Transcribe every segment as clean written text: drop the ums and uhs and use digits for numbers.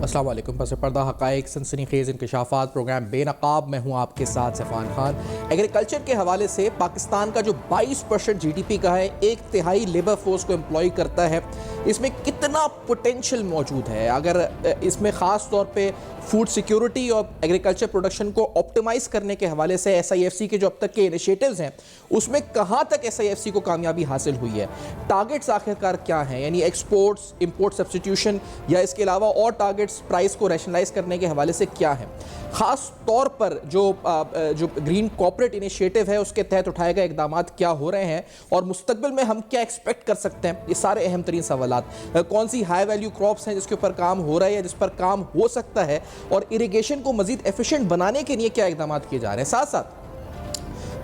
السلام علیکم. پس پردہ حقائق سنسنی خیز انکشافات پروگرام بے نقاب میں ہوں آپ کے ساتھ سیفان خان. ایگریکلچر کے حوالے سے پاکستان کا جو 22% جی ڈی پی کا ہے، 1/3 لیبر فورس کو امپلائی کرتا ہے، اس میں کتنا پوٹینشیل موجود ہے؟ اگر اس میں خاص طور پہ فوڈ سیکیورٹی اور ایگریکلچر پروڈکشن کو آپٹیمائز کرنے کے حوالے سے ایس آئی ایف سی کے جو اب تک کے انیشیٹوز ہیں، اس میں کہاں تک ایس آئی ایف سی کو کامیابی حاصل ہوئی ہے؟ ٹارگٹس آخرکار کیا ہیں؟ یعنی ایکسپورٹس، امپورٹ سبسٹیٹیوشن یا اس کے علاوہ اور ٹارگٹس پرائس کو ریشنلائز کرنے کے حوالے سے کیا ہیں؟ خاص طور پر جو گرین کارپوریٹ انیشیٹو ہے اس کے تحت اٹھائے گئے اقدامات کیا ہو رہے ہیں اور مستقبل میں ہم کیا ایکسپیکٹ کر سکتے ہیں؟ یہ سارے اہم ترین سوالات. کون سی ہائی ویلیو کراپس ہیں جس کے اوپر کام ہو رہا ہے یا جس پر کام ہو سکتا ہے، اور اریگیشن کو مزید ایفیشینٹ بنانے کے لیے کیا اقدامات کیے جا رہے ہیں؟ ساتھ ساتھ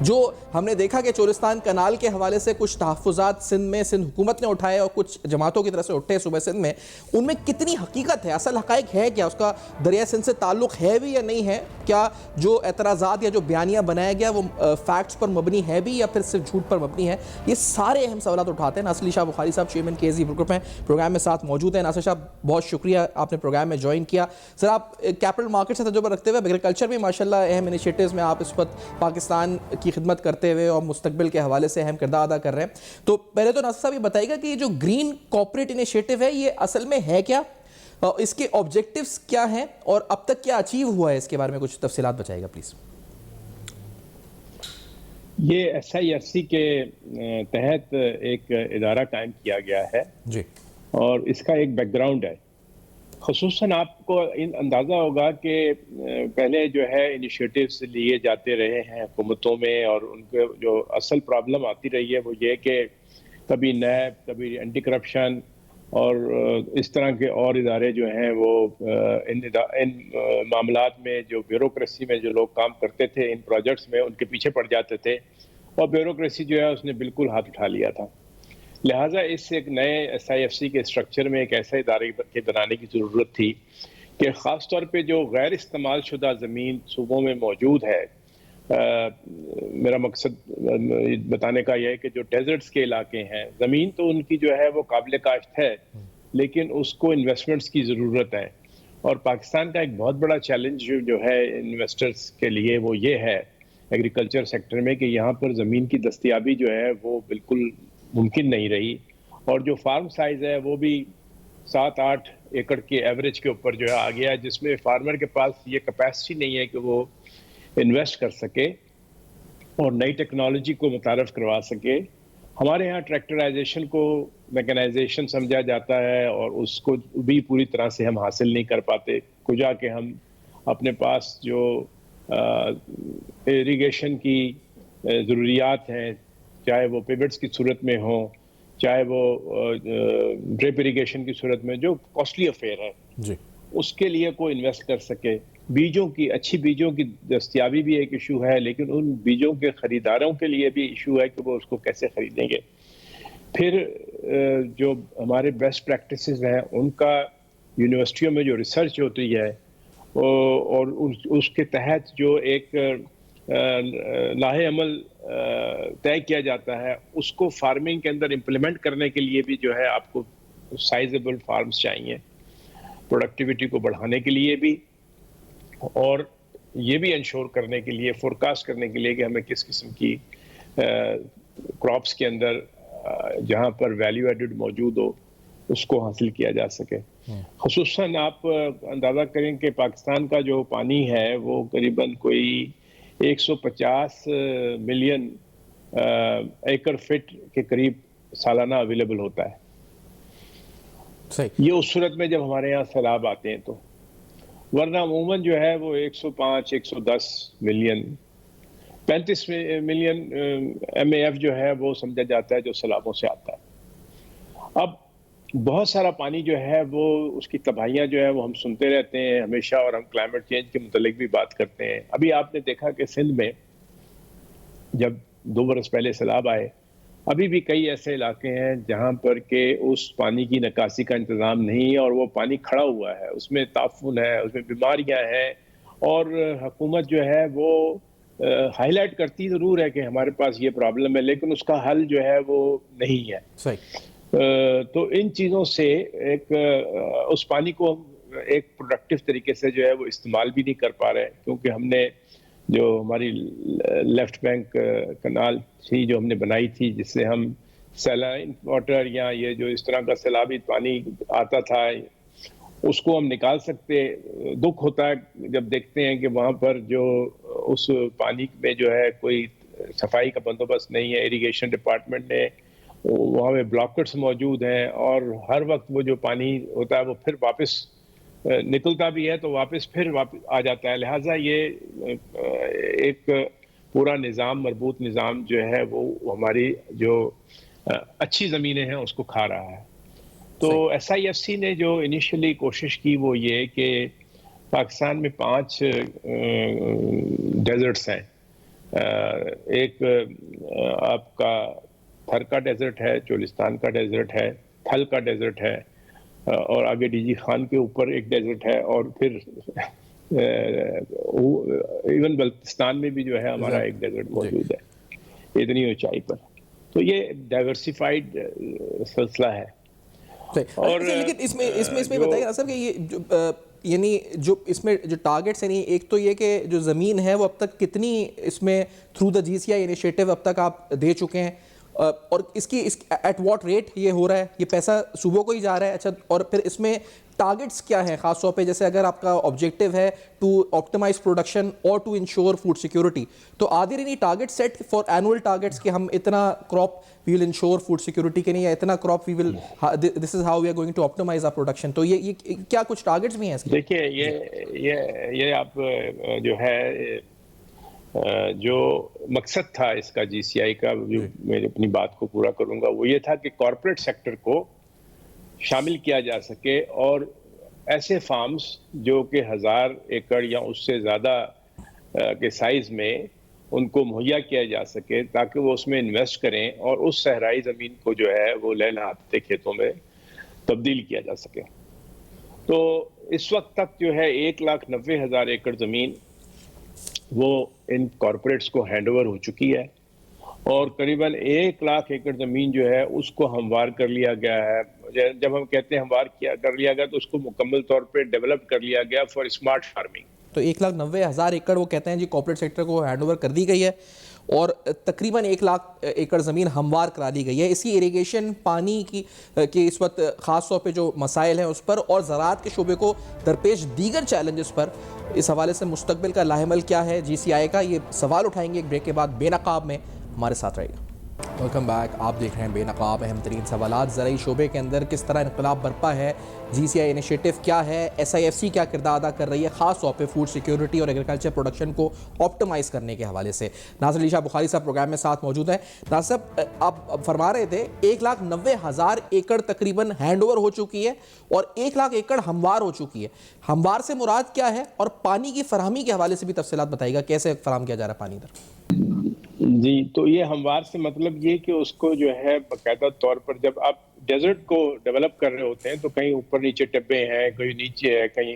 جو ہم نے دیکھا کہ چولستان کنال کے حوالے سے کچھ تحفظات سندھ حکومت نے اٹھائے اور کچھ جماعتوں کی طرف سے اٹھے صوبہ سندھ میں، ان میں کتنی حقیقت ہے؟ اصل حقائق ہے کیا؟ اس کا دریائے سندھ سے تعلق ہے بھی یا نہیں ہے؟ کیا جو اعتراضات یا جو بیانیہ بنایا گیا وہ فیکٹس پر مبنی ہے بھی یا پھر صرف جھوٹ پر مبنی ہے؟ یہ سارے اہم سوالات اٹھاتے ہیں. ناصر علی شاہ بخاری صاحب چیئرمین کے ایس گروپ میں پروگرام میں ساتھ موجود ہیں. ناصر صاحب بہت شکریہ آپ نے پروگرام میں جوائن کیا. سر آپ کیپٹل مارکیٹ سے تجربہ رکھتے ہوئے ایگریکلچر میں ماشاءاللہ اہم انیشیٹوز میں آپ اس وقت پاکستان کی خدمت کرتے ہوئے اور مستقبل کے حوالے سے اہم کردار ادا کر رہے ہیں. تو پہلے تو ناصر صاحب یہ بتائیے گا کہ یہ جو گرین کارپوریٹ انیشیٹو ہے یہ اصل میں ہے کیا، اس کے آبجیکٹیوز کیا ہیں اور اب تک کیا اچیو ہوا ہے؟ اس کے بارے میں کچھ تفصیلات بتائیے گا پلیز. یہ ایس آئی ایف سی کے تحت ایک ادارہ قائم کیا گیا ہے جی، اور اس کا ایک بیک گراؤنڈ ہے. خصوصاً آپ کو اندازہ ہوگا کہ پہلے جو ہے انیشیٹوز لیے جاتے رہے ہیں حکومتوں میں، اور ان کے جو اصل پرابلم آتی رہی ہے وہ یہ کہ کبھی نیب، کبھی اینٹی کرپشن اور اس طرح کے اور ادارے جو ہیں وہ ان معاملات میں جو بیوروکریسی میں جو لوگ کام کرتے تھے ان پروجیکٹس میں، ان کے پیچھے پڑ جاتے تھے اور بیوروکریسی جو ہے اس نے بالکل ہاتھ اٹھا لیا تھا. لہٰذا اس ایک نئے ایس آئی ایف سی کے اسٹرکچر میں ایک ایسے ادارے کے بنانے کی ضرورت تھی کہ خاص طور پہ جو غیر استعمال شدہ زمین صوبوں میں موجود ہے، میرا مقصد بتانے کا یہ ہے کہ جو ڈیزرٹس کے علاقے ہیں، زمین تو ان کی جو ہے وہ قابل کاشت ہے لیکن اس کو انویسٹمنٹس کی ضرورت ہے. اور پاکستان کا ایک بہت بڑا چیلنج جو ہے انویسٹرز کے لیے وہ یہ ہے ایگریکلچر سیکٹر میں کہ یہاں پر زمین کی دستیابی جو ہے وہ بالکل ممکن نہیں رہی، اور جو فارم سائز ہے وہ بھی 7-8 ایکڑ کے ایوریج کے اوپر جو ہے آ گیا، جس میں فارمر کے پاس یہ کیپیسٹی نہیں ہے کہ وہ انویسٹ کر سکے اور نئی ٹیکنالوجی کو متعارف کروا سکے. ہمارے ہاں ٹریکٹرائزیشن کو میکنائزیشن سمجھا جاتا ہے اور اس کو بھی پوری طرح سے ہم حاصل نہیں کر پاتے. کجا کہ ہم اپنے پاس جو ایریگیشن کی ضروریات ہیں، چاہے وہ پیوٹس کی صورت میں ہوں، چاہے وہ ڈرپ ایریگیشن کی صورت میں، جو کاسٹلی افیئر ہے جی، اس کے لیے کوئی انویسٹ کر سکے. بیجوں کی اچھی بیجوں کی دستیابی بھی ایک ایشو ہے، لیکن ان بیجوں کے خریداروں کے لیے بھی ایشو ہے کہ وہ اس کو کیسے خریدیں گے. پھر جو ہمارے بیسٹ پریکٹسز ہیں ان کا یونیورسٹیوں میں جو ریسرچ ہوتی ہے اور اس کے تحت جو ایک لاہے عمل طے کیا جاتا ہے، اس کو فارمنگ کے اندر امپلیمنٹ کرنے کے لیے بھی جو ہے آپ کو سائزیبل فارمز چاہیے، پروڈکٹیوٹی کو بڑھانے کے لیے بھی، اور یہ بھی انشور کرنے کے لیے، فورکاسٹ کرنے کے لیے کہ ہمیں کس قسم کی کراپس کے اندر جہاں پر ویلیو ایڈڈ موجود ہو اس کو حاصل کیا جا سکے. خصوصاً آپ اندازہ کریں کہ پاکستان کا جو پانی ہے وہ قریباً کوئی 150 ملین ایکڑ فٹ کے قریب سالانہ اویلیبل ہوتا ہے. صحیح. یہ اس صورت میں جب ہمارے یہاں سیلاب آتے ہیں تو، ورنہ عموماً جو ہے وہ 105 110 million 35 million M A F جو ہے وہ سمجھا جاتا ہے جو سیلابوں سے آتا ہے. اب بہت سارا پانی جو ہے وہ اس کی تباہیاں جو ہے وہ ہم سنتے رہتے ہیں ہمیشہ، اور ہم کلائمیٹ چینج کے متعلق بھی بات کرتے ہیں. ابھی آپ نے دیکھا کہ سندھ میں جب 2 برس پہلے سیلاب آئے، ابھی بھی کئی ایسے علاقے ہیں جہاں پر کہ اس پانی کی نکاسی کا انتظام نہیں ہے اور وہ پانی کھڑا ہوا ہے، اس میں تعفن ہے، اس میں بیماریاں ہیں، اور حکومت جو ہے وہ ہائی لائٹ کرتی ضرور ہے کہ ہمارے پاس یہ پرابلم ہے، لیکن اس کا حل جو ہے وہ نہیں ہے. صحیح. تو ان چیزوں سے ایک اس پانی کو ایک پروڈکٹیو طریقے سے جو ہے وہ استعمال بھی نہیں کر پا رہے، کیونکہ ہم نے جو ہماری لیفٹ بینک کنال تھی جو ہم نے بنائی تھی، جس سے ہم سیلائن واٹر یا یہ جو اس طرح کا سیلابی پانی آتا تھا اس کو ہم نکال سکتے. دکھ ہوتا ہے جب دیکھتے ہیں کہ وہاں پر جو اس پانی میں جو ہے کوئی صفائی کا بندوبست نہیں ہے. اریگیشن ڈپارٹمنٹ نے وہاں پہ بلاکرز موجود ہیں اور ہر وقت وہ جو پانی ہوتا ہے وہ پھر واپس نکلتا بھی ہے تو واپس آ جاتا ہے. لہٰذا یہ ایک پورا نظام، مربوط نظام جو ہے وہ ہماری جو اچھی زمینیں ہیں اس کو کھا رہا ہے. تو ایس آئی ایف سی نے جو انیشلی کوشش کی وہ یہ کہ پاکستان میں 5 ڈیزرٹس ہیں. ایک آپ کا تھر کا ڈیزرٹ ہے، چولستان کا ڈیزرٹ ہے، تھل کا ڈیزرٹ ہے، اور آگے ڈی جی خان کے اوپر ایک ڈیزرٹ ہے، اور پھر ایون بلتستان میں بھی جو ہے ہمارا ایک ڈیزرٹ موجود ہے اتنی اونچائی پر. تو یہ ڈائیورسیفائڈ سلسلہ ہے. اور لیکن اس میں بتائیے نا سر کہ یہ یعنی جو اس میں جو ٹارگٹس ہیں، ایک تو یہ کہ جو زمین ہے وہ اب تک کتنی اس میں through the G C I initiative اب تک آپ دے چکے ہیں، اور اس کی ایٹ واٹ ریٹ یہ ہو رہا ہے، یہ پیسہ صوبوں کو ہی جا رہا ہے؟ اچھا، اور پھر اس میں ٹارگٹس کیا ہیں خاص طور پہ؟ جیسے اگر آپ کا آبجیکٹو ہے ٹو آپٹیمائز پروڈکشن اور ٹو انشور فوڈ سیکورٹی، تو are there any target set for annual targets کہ ہم اتنا crop we will ensure food security کے نہیں، یا اتنا crop we will this is how we are going to optimise our production? تو یہ کیا کچھ ٹارگٹس بھی ہیں اس کے؟ دیکھیے یہ آپ جو ہے جو مقصد تھا اس کا جی سی آئی کا، جو میں اپنی بات کو پورا کروں گا، وہ یہ تھا کہ کارپوریٹ سیکٹر کو شامل کیا جا سکے اور ایسے فارمز جو کہ 1000 ایکڑ یا اس سے زیادہ کے سائز میں ان کو مہیا کیا جا سکے تاکہ وہ اس میں انویسٹ کریں اور اس صحرائی زمین کو جو ہے وہ لہلہاتے کھیتوں میں تبدیل کیا جا سکے. تو اس وقت تک جو ہے 1,90,000 ایکڑ زمین وہ ان کارپوریٹس کو ہینڈ اوور ہو چکی ہے، اور قریباً 1,00,000 ایکڑ زمین جو ہے اس کو ہموار کر لیا گیا ہے. جب ہم کہتے ہیں ہموار کر لیا گیا تو اس کو مکمل طور پہ ڈیولپ کر لیا گیا فار اسمارٹ فارمنگ. تو 1,90,000 ایکڑ وہ کہتے ہیں جی کارپوریٹ سیکٹر کو ہینڈ اوور کر دی گئی ہے، اور تقریباً 1,00,000 ایکڑ زمین ہموار کرا دی گئی ہے. اسی اریگیشن پانی کی اس وقت خاص طور پہ جو مسائل ہیں اس پر اور زراعت کے شعبے کو درپیش دیگر چیلنجز پر، اس حوالے سے مستقبل کا لاہ عمل کیا ہے جی سی آئی کا، یہ سوال اٹھائیں گے ایک بریک کے بعد. بے نقاب میں ہمارے ساتھ رہے گا. Welcome back. آپ دیکھ رہے ہیں بے نقاب. اہم ترین سوالات، زرعی شعبے کے اندر کس طرح انقلاب برپا ہے، جی سی آئی انیشیٹو کیا ہے، ایس آئی ایف سی کیا کردار ادا کر رہی ہے خاص طور پہ فوڈ سیکیورٹی اور ایگریکلچر پروڈکشن کو آپٹیمائز کرنے کے حوالے سے. ناصر علی شاہ بخاری صاحب پروگرام میں ساتھ موجود ہیں. ناصر صاحب، آپ فرما رہے تھے 1,90,000 ایکڑ تقریباً ہینڈ اوور ہو چکی ہے اور 1,00,000 ایکڑ ہموار ہو چکی ہے. ہموار سے مراد کیا ہے، اور پانی کی فراہمی کے حوالے سے بھی تفصیلات بتائیے گا، کیسے فراہم کیا جا رہا ہے پانی ادھر؟ جی، تو یہ ہموار سے مطلب یہ کہ اس کو جو ہے باقاعدہ طور پر جب آپ ڈیزرٹ کو ڈیولپ کر رہے ہوتے ہیں تو کہیں اوپر نیچے ٹبے ہیں، کہیں نیچے ہے، کہیں،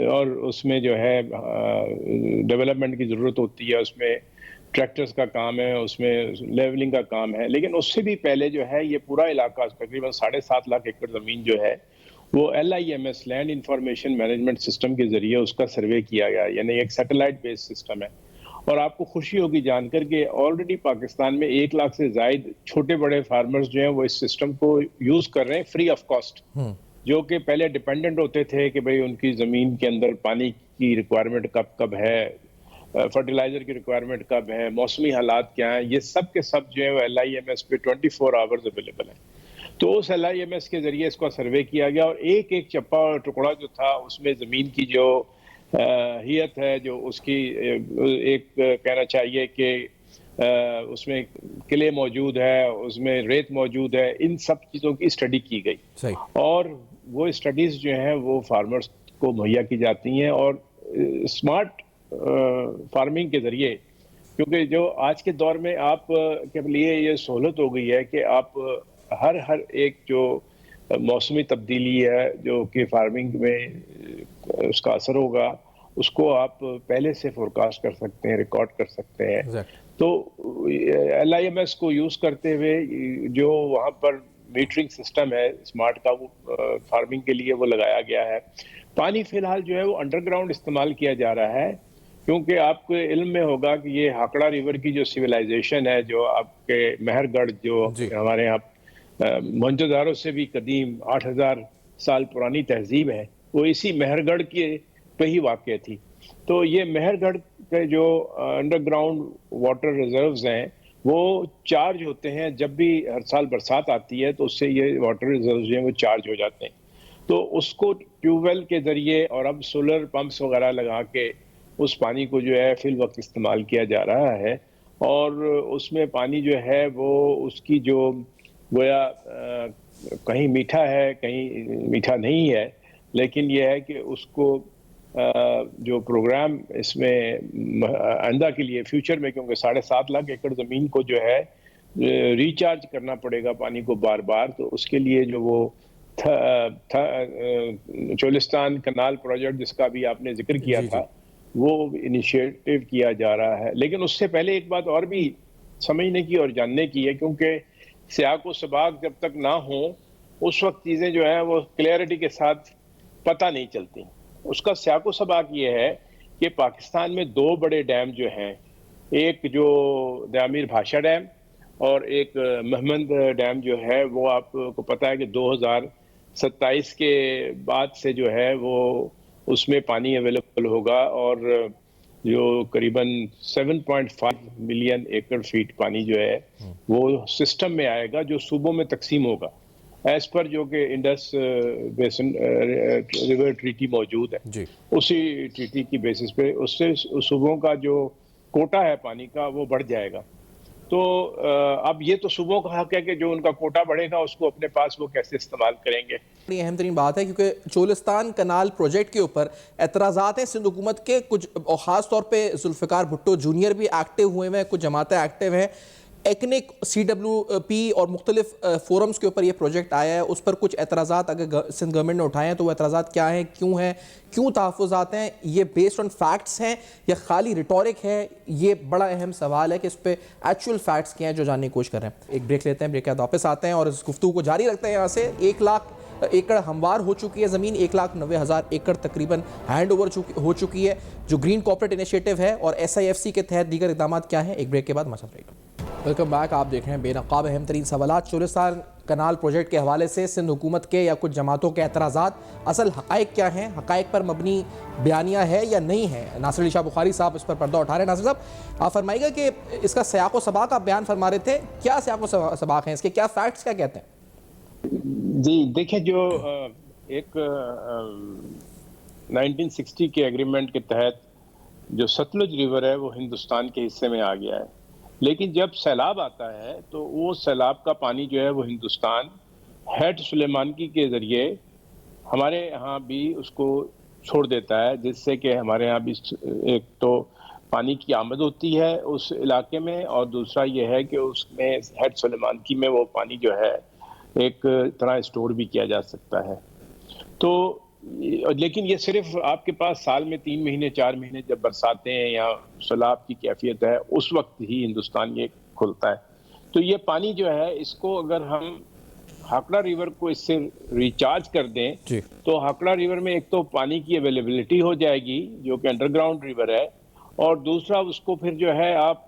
اور اس میں جو ہے ڈیولپمنٹ کی ضرورت ہوتی ہے. اس میں ٹریکٹرز کا کام ہے، اس میں لیولنگ کا کام ہے. لیکن اس سے بھی پہلے جو ہے یہ پورا علاقہ تقریباً 7.5 لاکھ ایکڑ زمین جو ہے وہ LIMS land information management system کے ذریعے اس کا سروے کیا گیا، یعنی ایک سیٹلائٹ بیس سسٹم ہے. اور آپ کو خوشی ہوگی جان کر کہ آلریڈی پاکستان میں 1,00,000 سے زائد چھوٹے بڑے فارمرز جو ہیں وہ اس سسٹم کو یوز کر رہے ہیں فری آف کاسٹ. جو کہ پہلے ڈیپینڈنٹ ہوتے تھے کہ بھئی ان کی زمین کے اندر پانی کی ریکوائرمنٹ کب ہے، فرٹیلائزر کی ریکوائرمنٹ کب ہے، موسمی حالات کیا ہیں، یہ سب کے سب جو ہے وہ LIMS پہ 24 آورز اویلیبل ہیں. تو اس LIMS کے ذریعے اس کا سروے کیا گیا، اور ایک ایک چپا اور ٹکڑا جو تھا اس میں زمین کی جو ہیت ہے، جو اس کی ایک کہنا چاہیے کہ اس میں قلعے موجود ہے، اس میں ریت موجود ہے، ان سب چیزوں کی اسٹڈی کی گئی. اور وہ اسٹڈیز جو ہیں وہ فارمرز کو مہیا کی جاتی ہیں، اور اسمارٹ فارمنگ کے ذریعے، کیونکہ جو آج کے دور میں آپ کے لیے یہ سہولت ہو گئی ہے کہ آپ ہر ایک جو موسمی تبدیلی ہے جو کہ فارمنگ میں اس کا اثر ہوگا، اس کو آپ پہلے سے فورکاسٹ کر سکتے ہیں، ریکارڈ کر سکتے ہیں. تو LIMS کو یوز کرتے ہوئے جو وہاں پر میٹرنگ سسٹم ہے اسمارٹ کا، وہ فارمنگ کے لیے وہ لگایا گیا ہے. پانی فی الحال جو ہے وہ انڈر گراؤنڈ استعمال کیا جا رہا ہے، کیونکہ آپ کو علم میں ہوگا کہ یہ ہاکڑا ریور کی جو سویلائزیشن ہے، جو آپ کے مہر گڑھ جو جی ہمارے یہاں موہنجو داڑو سے بھی قدیم 8000 سال پرانی تہذیب ہے، وہ اسی مہر گڑھ کے پہ ہی واقع تھی. تو یہ مہر گڑھ کے جو انڈر گراؤنڈ واٹر ریزروز ہیں وہ چارج ہوتے ہیں. جب بھی ہر سال برسات آتی ہے تو اس سے یہ واٹر ریزروز جو ہیں وہ چارج ہو جاتے ہیں. تو اس کو ٹیوب ویل کے ذریعے اور اب سولر پمپس وغیرہ لگا کے اس پانی کو جو ہے فی الوقت استعمال کیا جا رہا ہے. اور اس میں پانی جو ہے وہ اس کی جو گویا کہیں میٹھا ہے کہیں میٹھا نہیں ہے، لیکن یہ ہے کہ اس کو جو پروگرام اس میں آئندہ کے لیے فیوچر میں، کیونکہ 7.5 لاکھ ایکڑ زمین کو جو ہے ریچارج کرنا پڑے گا پانی کو بار بار، تو اس کے لیے جو وہ چولستان کنال پروجیکٹ جس کا بھی آپ نے ذکر کیا جی تھا وہ انیشیٹو کیا جا رہا ہے. لیکن اس سے پہلے ایک بات اور بھی سمجھنے کی اور جاننے کی ہے، کیونکہ سیاق و سباق جب تک نہ ہوں اس وقت چیزیں جو ہیں وہ کلیئرٹی کے ساتھ پتہ نہیں چلتی. اس کا سیاق و سباق یہ ہے کہ پاکستان میں 2 بڑے ڈیم جو ہیں، ایک جو دیامیر بھاشا ڈیم اور ایک محمد ڈیم جو ہے، وہ آپ کو پتہ ہے کہ 2027 کے بعد سے جو ہے وہ اس میں پانی اویلیبل ہوگا، اور جو قریباً 7.5 ملین ایکڑ فیٹ پانی جو ہے وہ سسٹم میں آئے گا، جو صوبوں میں تقسیم ہوگا ایز پر جو کہ انڈس بیسن ریور ٹریٹی موجود ہے. جی اسی ٹریٹی کی بیسس پہ اس سے صوبوں کا جو کوٹا ہے پانی کا وہ بڑھ جائے گا. تو اب یہ تو صوبوں کا حق ہے کہ جو ان کا کوٹا بڑھے گا اس کو اپنے پاس وہ کیسے استعمال کریں گے. بڑی اہم ترین بات ہے، کیونکہ چولستان کنال پروجیکٹ کے اوپر اعتراضات ہیں سندھ حکومت کے کچھ، اور خاص طور پہ ذوالفقار بھٹو جونیئر بھی ایکٹیو ہوئے ہیں، کچھ جماعتیں ایکٹیو ہیں. ایکنک CWP اور مختلف فورمز کے اوپر یہ پروجیکٹ آیا ہے، اس پر کچھ اعتراضات اگر سندھ گورنمنٹ نے اٹھائے ہیں تو وہ اعتراضات کیا ہیں، کیوں تحفظات ہیں؟ یہ بیسڈ آن فیکٹس ہیں یا خالی ریٹورک ہے؟ یہ بڑا اہم سوال ہے کہ اس پہ ایکچوئل فیکٹس کیا ہیں جو جاننے کی کوشش کر رہے ہیں. ایک بریک لیتے ہیں، بریک کے بعد واپس آتے ہیں اور اس گفتگو کو جاری رکھتے ہیں. یہاں سے 1 لاکھ ایکڑ ہموار ہو چکی ہے زمین، 1,90,000 ایکڑ تقریباً ہینڈ اوور ہو چکی ہے جو گرین کارپوریٹ انیشیٹو ہے، اور SIFC کے تحت دیگر اقدامات کیا ہیں. ایک بریک کے بعد مزید رہے گا. Welcome back. آپ دیکھ رہے ہیں بے نقاب اہم ترین سوالات. چولستان کنال پروجیکٹ کے حوالے سے سندھ حکومت کے یا کچھ جماعتوں کے اعتراضات، اصل حقائق کیا ہیں؟ حقائق پر مبنی بیانیہ ہے یا نہیں ہے؟ ناصر علی شاہ بخاری صاحب اس پر پردہ اٹھا رہے ہیں. ناصر صاحب آپ فرمائیے گا کہ اس کا سیاق و سباق آپ بیان فرما رہے تھے، کیا سیاق و سباق ہیں اس کے، کیا فیکٹس کیا کہتے ہیں؟ جی دیکھیں، جو ایک 1960 کے ایگریمنٹ کے تحت جو ستلج ریور ہے وہ ہندوستان کے حصے میں آ گیا ہے، لیکن جب سیلاب آتا ہے تو وہ سیلاب کا پانی جو ہے وہ ہندوستان ہیڈ سلیمانکی کے ذریعے ہمارے ہاں بھی اس کو چھوڑ دیتا ہے، جس سے کہ ہمارے ہاں بھی ایک تو پانی کی آمد ہوتی ہے اس علاقے میں، اور دوسرا یہ ہے کہ اس میں ہیڈ سلیمانکی میں وہ پانی جو ہے ایک طرح اسٹور بھی کیا جا سکتا ہے. تو لیکن یہ صرف آپ کے پاس سال میں 3 مہینے 4 مہینے جب برساتیں ہیں یا سیلاب کی کیفیت ہے اس وقت ہی ہندوستان یہ کھلتا ہے. تو یہ پانی جو ہے اس کو اگر ہم ہاکڑا ریور کو اس سے ریچارج کر دیں تو ہاکڑا ریور میں ایک تو پانی کی اویلیبلٹی ہو جائے گی جو کہ انڈر گراؤنڈ ریور ہے، اور دوسرا اس کو پھر جو ہے آپ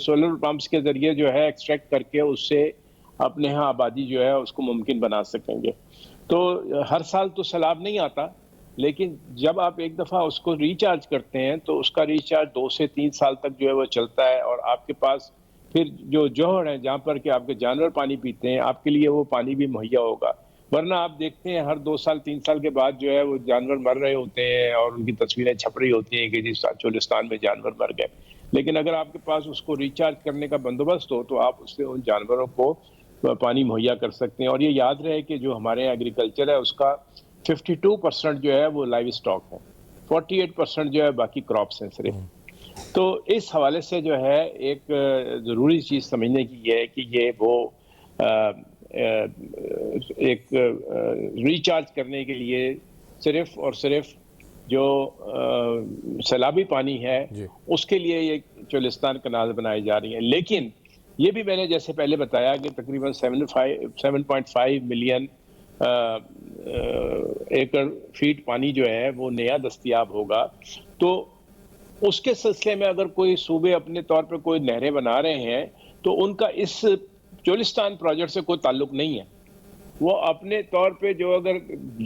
سولر پمپس کے ذریعے جو ہے ایکسٹریکٹ کر کے اس سے اپنے ہاں آبادی جو ہے اس کو ممکن بنا سکیں گے. تو ہر سال تو سیلاب نہیں آتا، لیکن جب آپ ایک دفعہ اس کو ریچارج کرتے ہیں تو اس کا ریچارج 2 سے 3 سال تک جو ہے وہ چلتا ہے، اور آپ کے پاس پھر جو جوہر ہے جہاں پر کہ آپ کے جانور پانی پیتے ہیں آپ کے لیے وہ پانی بھی مہیا ہوگا. ورنہ آپ دیکھتے ہیں ہر 2 سال 3 سال کے بعد جو ہے وہ جانور مر رہے ہوتے ہیں اور ان کی تصویریں چھپ رہی ہوتی ہیں کہ جس چولستان میں جانور مر گئے. لیکن اگر آپ کے پاس اس کو ریچارج کرنے کا بندوبست ہو تو آپ اس سے ان جانوروں کو پانی مہیا کر سکتے ہیں. اور یہ یاد رہے کہ جو ہمارے ایگریکلچر ہے اس کا 52% جو ہے وہ لائیو اسٹاک ہے، 48% جو ہے باقی کراپس ہیں صرف. تو اس حوالے سے جو ہے ایک ضروری چیز سمجھنے کی یہ ہے کہ یہ وہ ایک ریچارج کرنے کے لیے صرف اور صرف جو سیلابی پانی ہے اس کے لیے یہ چولستان کنال بنائی جا رہی ہیں. لیکن یہ بھی میں نے جیسے پہلے بتایا کہ تقریباً 7.5 ملین ایکڑ فیٹ پانی جو ہے وہ نیا دستیاب ہوگا. تو اس کے سلسلے میں اگر کوئی صوبے اپنے طور پہ کوئی نہریں بنا رہے ہیں تو ان کا اس چولستان پروجیکٹ سے کوئی تعلق نہیں ہے. وہ اپنے طور پہ جو اگر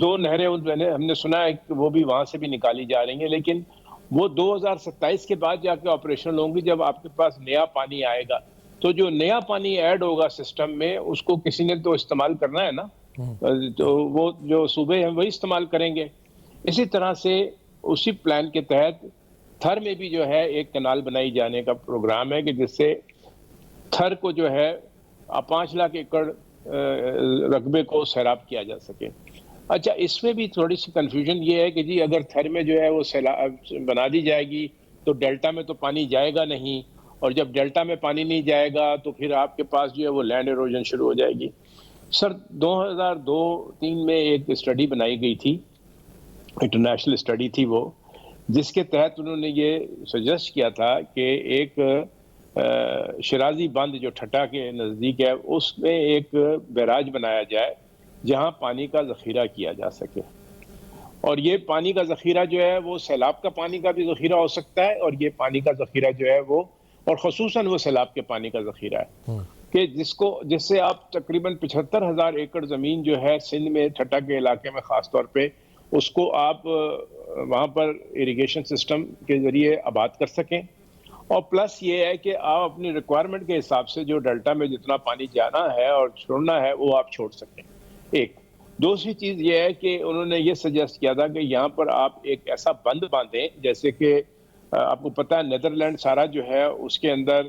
2 نہریں ہم نے سنا ہے کہ وہ بھی وہاں سے بھی نکالی جا رہی ہیں، لیکن وہ 2027 کے بعد جا کے آپریشنل ہوں گی جب آپ کے پاس نیا پانی آئے گا. تو جو نیا پانی ایڈ ہوگا سسٹم میں اس کو کسی نے تو استعمال کرنا ہے نا، تو وہ جو صوبے ہیں وہی استعمال کریں گے. اسی طرح سے اسی پلان کے تحت تھر میں بھی جو ہے ایک کنال بنائی جانے کا پروگرام ہے کہ جس سے تھر کو جو ہے 5 لاکھ ایکڑ رقبے کو سیراب کیا جا سکے. اچھا، اس میں بھی تھوڑی سی کنفیوژن یہ ہے کہ جی اگر تھر میں جو ہے وہ سیلاب بنا دی جائے گی تو ڈیلٹا میں تو پانی جائے گا نہیں، اور جب ڈیلٹا میں پانی نہیں جائے گا تو پھر آپ کے پاس جو ہے وہ لینڈ ایروجن شروع ہو جائے گی. سر 2002-03 میں ایک اسٹڈی بنائی گئی تھی، انٹرنیشنل اسٹڈی تھی وہ، جس کے تحت انہوں نے یہ سجیسٹ کیا تھا کہ ایک شرازی بند جو ٹھٹا کے نزدیک ہے اس میں ایک بیراج بنایا جائے جہاں پانی کا ذخیرہ کیا جا سکے. اور یہ پانی کا ذخیرہ جو ہے وہ سیلاب کا پانی کا بھی ذخیرہ ہو سکتا ہے، اور یہ پانی کا ذخیرہ جو ہے وہ، اور خصوصاً وہ سیلاب کے پانی کا ذخیرہ ہے کہ جس سے آپ تقریباً 75,000 ایکڑ زمین جو ہے سندھ میں ٹھٹا کے علاقے میں خاص طور پہ، اس کو آپ وہاں پر اریگیشن سسٹم کے ذریعے آباد کر سکیں. اور پلس یہ ہے کہ آپ اپنی ریکوائرمنٹ کے حساب سے جو ڈیلٹا میں جتنا پانی جانا ہے اور چھوڑنا ہے وہ آپ چھوڑ سکیں. ایک دوسری چیز یہ ہے کہ انہوں نے یہ سجیسٹ کیا تھا کہ یہاں پر آپ ایک ایسا بند باندھیں، جیسے کہ آپ کو پتہ ہے نیدرلینڈ سارا جو ہے اس کے اندر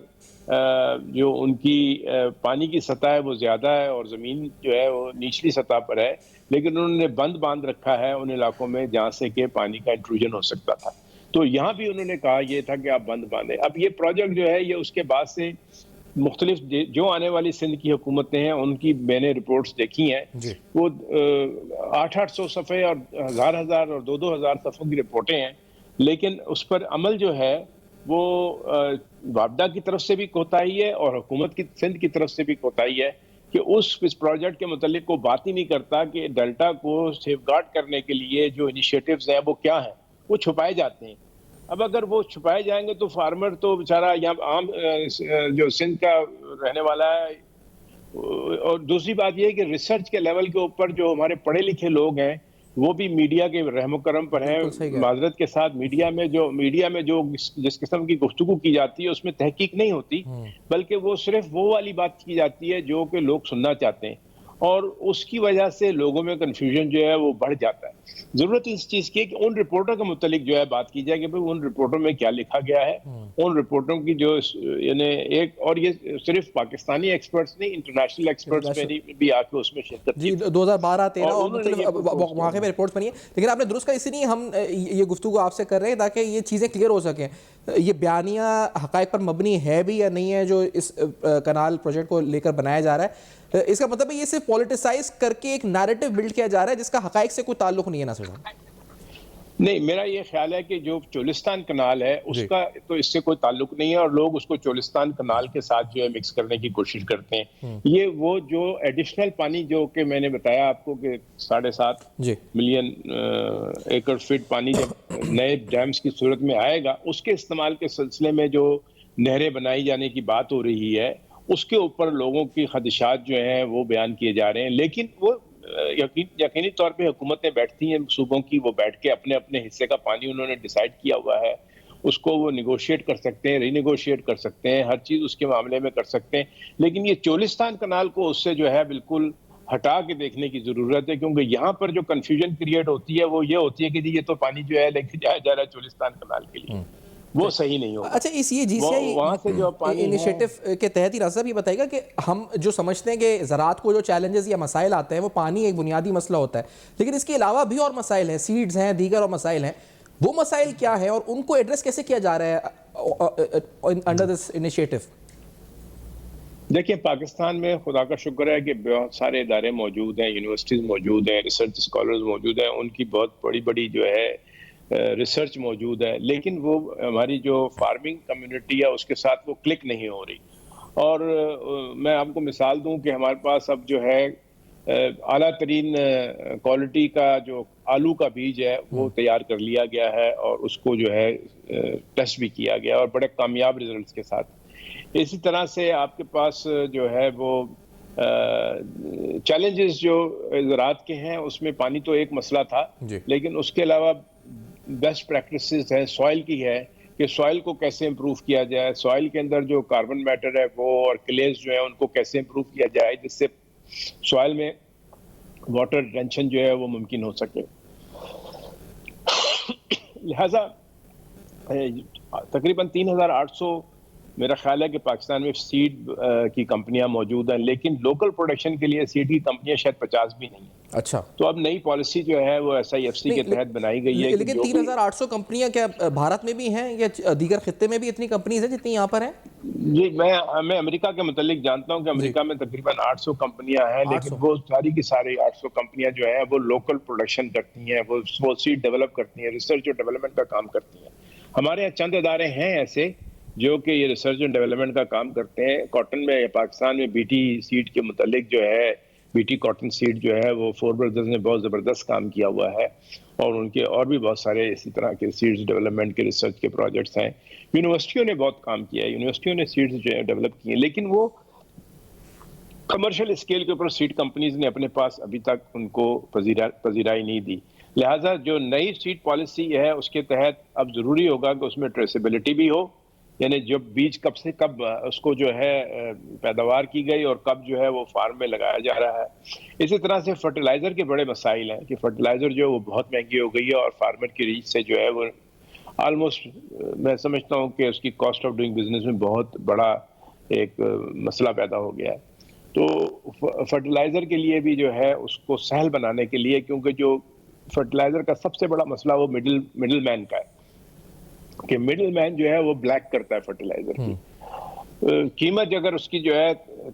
جو ان کی پانی کی سطح ہے وہ زیادہ ہے اور زمین جو ہے وہ نچلی سطح پر ہے، لیکن انہوں نے بند باندھ رکھا ہے ان علاقوں میں جہاں سے کہ پانی کا انٹروژن ہو سکتا تھا. تو یہاں بھی انہوں نے کہا یہ تھا کہ آپ بند باندھیں. اب یہ پروجیکٹ جو ہے یہ اس کے بعد سے مختلف جو آنے والی سندھ کی حکومتیں ہیں ان کی میں نے رپورٹس دیکھی ہیں، وہ 800 صفحے اور 1000 اور 2000 صفحوں کی رپورٹیں ہیں، لیکن اس پر عمل جو ہے وہ وابڈا کی طرف سے بھی کوتاہی ہے اور حکومت کی سندھ کی طرف سے بھی کوتاہی ہے کہ اس پروجیکٹ کے متعلق کو بات ہی نہیں کرتا کہ ڈیلٹا کو سیف گارڈ کرنے کے لیے جو انیشیٹوز ہیں وہ کیا ہیں، وہ چھپائے جاتے ہیں. اب اگر وہ چھپائے جائیں گے تو فارمر تو بیچارہ یہاں عام جو سندھ کا رہنے والا ہے. اور دوسری بات یہ ہے کہ ریسرچ کے لیول کے اوپر جو ہمارے پڑھے لکھے لوگ ہیں وہ بھی میڈیا کے رحم و کرم پر ہیں. معذرت کے ساتھ میڈیا میں جو جس قسم کی گفتگو کی جاتی ہے اس میں تحقیق نہیں ہوتی، بلکہ وہ صرف وہ والی بات کی جاتی ہے جو کہ لوگ سننا چاہتے ہیں، اور اس کی وجہ سے لوگوں میں کنفیوژن جو ہے وہ بڑھ جاتا ہے. ضرورت اس چیز کی ہے کہ ان رپورٹوں کے متعلق جو ہے بات کی جائے کہ بھئی ان رپورٹوں میں کیا لکھا گیا ہے، ان رپورٹوں کی جو یعنی ایک، اور یہ صرف پاکستانی ایکسپرٹس نہیں، انٹرنیشنل ایکسپرٹس میں بھی آ کے اس میں شرکت کی. 2012-13 اور مختلف مواقع میں رپورٹس بنی ہیں، لیکن آپ نے درست کہا، اسی لیے ہم یہ گفتگو آپ سے کر رہے ہیں تاکہ یہ چیزیں کلیئر ہو سکیں. یہ بیانیہ حقائق پر مبنی ہے بھی یا نہیں ہے جو اس کنال پروجیکٹ کو لے کر بنایا جا رہا ہے؟ اس کا مطلب ہے یہ صرف پولیٹیسائز کر کے ایک نیریٹو بلڈ کیا جا رہا ہے جس کا حقائق سے کوئی تعلق نہیں ہے ناصر صاحب؟ نہیں، میرا یہ خیال ہے کہ جو چولستان کنال ہے اس کا تو اس سے کوئی تعلق نہیں ہے، اور لوگ اس کو چولستان کنال کے ساتھ جو ہے مکس کرنے کی کوشش کرتے ہیں. یہ وہ جو ایڈیشنل پانی جو کہ میں نے بتایا آپ کو کہ 7.5 ملین ایکڑ فٹ پانی جب نئے ڈیمز کی صورت میں آئے گا، اس کے استعمال کے سلسلے میں جو نہریں بنائی جانے کی بات ہو رہی ہے اس کے اوپر لوگوں کی خدشات جو ہیں وہ بیان کیے جا رہے ہیں. لیکن وہ یقینی طور پہ حکومتیں بیٹھتی ہیں صوبوں کی، وہ بیٹھ کے اپنے اپنے حصے کا پانی انہوں نے ڈیسائیڈ کیا ہوا ہے، اس کو وہ نیگوشیٹ کر سکتے ہیں، ری نیگوشیٹ کر سکتے ہیں، ہر چیز اس کے معاملے میں کر سکتے ہیں. لیکن یہ چولستان کنال کو اس سے جو ہے بالکل ہٹا کے دیکھنے کی ضرورت ہے، کیونکہ یہاں پر جو کنفیوژن کریٹ ہوتی ہے وہ یہ ہوتی ہے کہ یہ تو پانی جو ہے لے کے جایا جا رہا ہے چولستان کنال کے لیے، وہ صحیح نہیں ہوگا. اچھا، اس یہ GCI انیشیٹو کے تحت ہی راز صاحب یہ بتائے گا کہ ہم جو سمجھتے ہیں کہ زراعت کو جو چیلنجز یا مسائل آتے ہیں وہ پانی ایک بنیادی مسئلہ ہوتا ہے، لیکن اس کے علاوہ بھی اور مسائل ہیں، سیڈز ہیں، دیگر اور مسائل ہیں، وہ مسائل کیا ہیں اور ان کو ایڈریس کیسے کیا جا رہا ہے انڈر دس انیشیٹو؟ دیکھیں، پاکستان میں خدا کا شکر ہے کہ بہت سارے ادارے موجود ہیں، یونیورسٹیز موجود ہیں، ریسرچ اسکالرز موجود ہیں، ان کی بہت بڑی بڑی جو ہے ریسرچ موجود ہے، لیکن وہ ہماری جو فارمنگ کمیونٹی ہے اس کے ساتھ وہ کلک نہیں ہو رہی. اور میں آپ کو مثال دوں کہ ہمارے پاس اب جو ہے اعلیٰ ترین کوالٹی کا جو آلو کا بیج ہے وہ تیار کر لیا گیا ہے اور اس کو جو ہے ٹیسٹ بھی کیا گیا اور بڑے کامیاب ریزلٹس کے ساتھ. اسی طرح سے آپ کے پاس جو ہے وہ چیلنجز جو زراعت کے ہیں اس میں پانی تو ایک مسئلہ تھا, لیکن اس کے علاوہ بیسٹ پریکٹسز ہے سوائل کی ہے کہ سوائل کو کیسے امپروو کیا جائے, سوائل کے اندر جو کاربن میٹر ہے وہ اور کلیز جو ہے ان کو کیسے امپروو کیا جائے جس سے سوائل میں واٹر ریٹینشن جو ہے وہ ممکن ہو سکے. لہذا تقریباً 3,800 میرا خیال ہے کہ پاکستان میں سیڈ کی کمپنیاں موجود ہیں, لیکن لوکل پروڈکشن کے لیے سیڈ کی کمپنیاں شاید 50 بھی نہیں ہیں. اچھا, تو اب نئی پالیسی جو ہے وہ SIFC کے تحت بنائی گئی ہے. لیکن 3,800 کمپنیاں کیا بھارت میں بھی ہیں یا دیگر خطے میں بھی اتنی کمپنیز ہیں جتنی یہاں پر ہیں؟ جی میں امریکہ کے متعلق جانتا ہوں کہ امریکہ میں تقریباً 800 کمپنیاں ہیں, لیکن وہ ساری کی ساری 800 کمپنیاں جو ہیں وہ لوکل پروڈکشن کرتی ہیں, وہ سیڈ ڈیولپ کرتی ہیں, ریسرچ اور ڈیولپمنٹ کا کام کرتی ہیں. ہمارے یہاں چند ادارے ہیں ایسے جو کہ یہ ریسرچ اینڈ ڈیولپمنٹ کا کام کرتے ہیں. کاٹن میں پاکستان میں BT سیڈ کے متعلق جو ہے BT کاٹن سیڈ جو ہے وہ فور بردرز نے بہت زبردست کام کیا ہوا ہے, اور ان کے اور بھی بہت سارے اسی طرح کے سیڈز ڈیولپمنٹ کے ریسرچ کے پروجیکٹس ہیں. یونیورسٹیوں نے بہت کام کیا ہے, یونیورسٹیوں نے سیڈز جو ہے ڈیولپ کی ہیں, لیکن وہ کمرشل اسکیل کے اوپر سیڈ کمپنیز نے اپنے پاس ابھی تک ان کو پذیرائی نہیں دی. لہٰذا جو نئی سیڈ پالیسی ہے اس کے تحت اب ضروری ہوگا کہ اس میں ٹریسیبلٹی بھی ہو, یعنی جو بیج کب سے کب اس کو جو ہے پیداوار کی گئی اور کب جو ہے وہ فارم میں لگایا جا رہا ہے. اسی طرح سے فرٹیلائزر کے بڑے مسائل ہیں کہ فرٹیلائزر جو ہے وہ بہت مہنگی ہو گئی ہے اور فارمر کی ریچ سے جو ہے وہ آلموسٹ میں سمجھتا ہوں کہ اس کی کاسٹ آف ڈوئنگ بزنس میں بہت بڑا ایک مسئلہ پیدا ہو گیا ہے. تو فرٹیلائزر کے لیے بھی جو ہے اس کو سہل بنانے کے لیے, کیونکہ جو فرٹیلائزر کا سب سے بڑا مسئلہ وہ مڈل مین کا ہے کہ مڈل مین جو ہے وہ بلیک کرتا ہے فرٹیلائزر کی قیمت. اگر اس کی جو ہے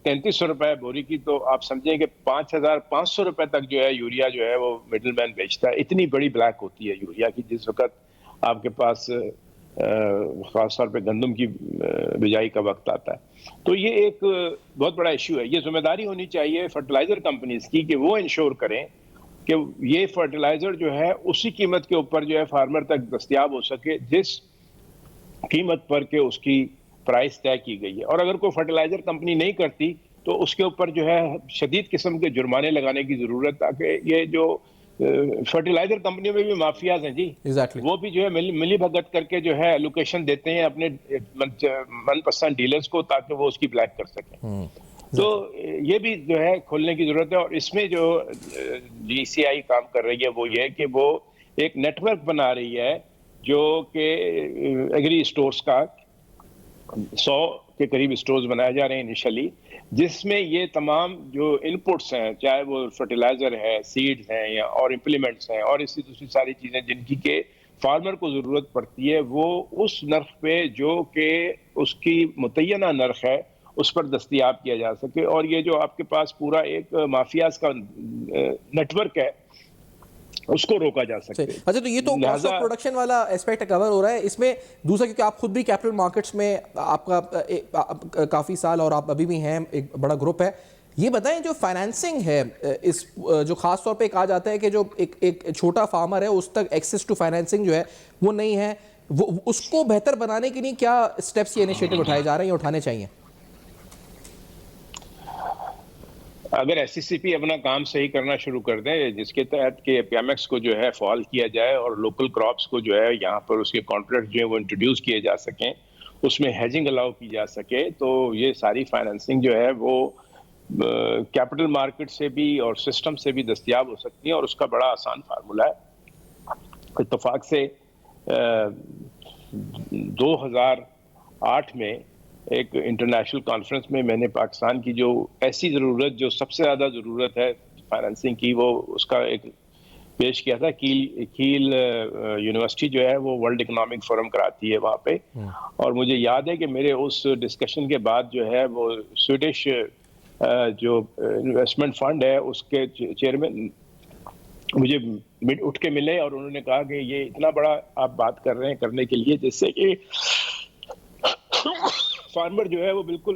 3300 روپے بوری کی, تو آپ سمجھیں کہ 5,500 روپے تک جو ہے یوریا جو ہے وہ مڈل مین بیچتا ہے. اتنی بڑی بلیک ہوتی ہے یوریا کی جس وقت آپ کے پاس خاص طور پہ گندم کی بجائی کا وقت آتا ہے. تو یہ ایک بہت بڑا ایشو ہے. یہ ذمہ داری ہونی چاہیے فرٹیلائزر کمپنیز کی کہ وہ انشور کریں کہ یہ فرٹیلائزر جو ہے اسی قیمت کے اوپر جو ہے فارمر تک دستیاب ہو سکے جس قیمت پر کہ اس کی پرائس طے کی گئی ہے. اور اگر کوئی فرٹیلائزر کمپنی نہیں کرتی تو اس کے اوپر جو ہے شدید قسم کے جرمانے لگانے کی ضرورت, تاکہ یہ جو فرٹیلائزر کمپنیوں میں بھی مافیاز ہیں جی, وہ بھی جو ہے ملی بھگت کر کے جو ہے ایلوکیشن دیتے ہیں اپنے من پسند ڈیلرز کو تاکہ وہ اس کی بلیک کر سکیں. تو یہ بھی جو ہے کھولنے کی ضرورت ہے. اور اس میں جو GCI کام کر رہی ہے وہ یہ کہ وہ ایک نیٹ ورک بنا رہی ہے جو کہ ایگری اسٹورز کا 100 کے قریب اسٹورز بنائے جا رہے ہیں انیشلی, جس میں یہ تمام جو انپٹس ہیں چاہے وہ فرٹیلائزر ہے, سیڈز ہیں یا اور امپلیمنٹس ہیں اور اسی دوسری ساری چیزیں جن کی کہ فارمر کو ضرورت پڑتی ہے, وہ اس نرخ پہ جو کہ اس کی متعینہ نرخ ہے اس پر دستیاب کیا جا سکے. اور یہ جو آپ کے پاس پورا ایک مافیاز کا نیٹ ورک ہے اس کو روکا جا سکے. اچھا, تو یہ تو کاسٹ آف پروڈکشن والا ایسپیکٹ کور ہو رہا ہے. اس میں دوسرا کیونکہ آپ خود بھی کیپٹل مارکیٹس میں آپ کا کافی سال اور آپ ابھی بھی ہیں, ایک بڑا گروپ ہے, یہ بتائیں جو فائنینسنگ ہے اس جو خاص طور پہ کہا جاتا ہے کہ جو ایک چھوٹا فارمر ہے اس تک ایکسیس ٹو فائنینسنگ جو ہے وہ نہیں ہے, وہ اس کو بہتر بنانے کے لیے کیا اسٹیپس یا انیشیٹو اٹھائے جا رہے ہیں یا اٹھانے چاہیے؟ اگر SCCP اپنا کام صحیح کرنا شروع کر دیں جس کے تحت کہ پیامکس کو جو ہے فعال کیا جائے اور لوکل کراپس کو جو ہے یہاں پر اس کے کانٹریکٹ جو ہے وہ انٹروڈیوس کیے جا سکیں, اس میں ہیجنگ الاؤ کی جا سکے, تو یہ ساری فائنینسنگ جو ہے وہ کیپٹل مارکیٹ سے بھی اور سسٹم سے بھی دستیاب ہو سکتی ہے. اور اس کا بڑا آسان فارمولہ ہے. اتفاق سے 2008 میں ایک انٹرنیشنل کانفرنس میں میں نے پاکستان کی جو ایسی ضرورت جو سب سے زیادہ ضرورت ہے فائنینسنگ کی, وہ اس کا ایک پیش کیا تھا. کیل یونیورسٹی جو ہے وہ ورلڈ اکنامک فورم کراتی ہے وہاں پہ, اور مجھے یاد ہے کہ میرے اس ڈسکشن کے بعد جو ہے وہ سویڈش جو انویسٹمنٹ فنڈ ہے اس کے چیئرمین مجھے اٹھ کے ملے اور انہوں نے کہا کہ یہ اتنا بڑا آپ بات کر رہے ہیں کرنے کے لیے جس سے کہ فارمر جو ہے وہ بالکل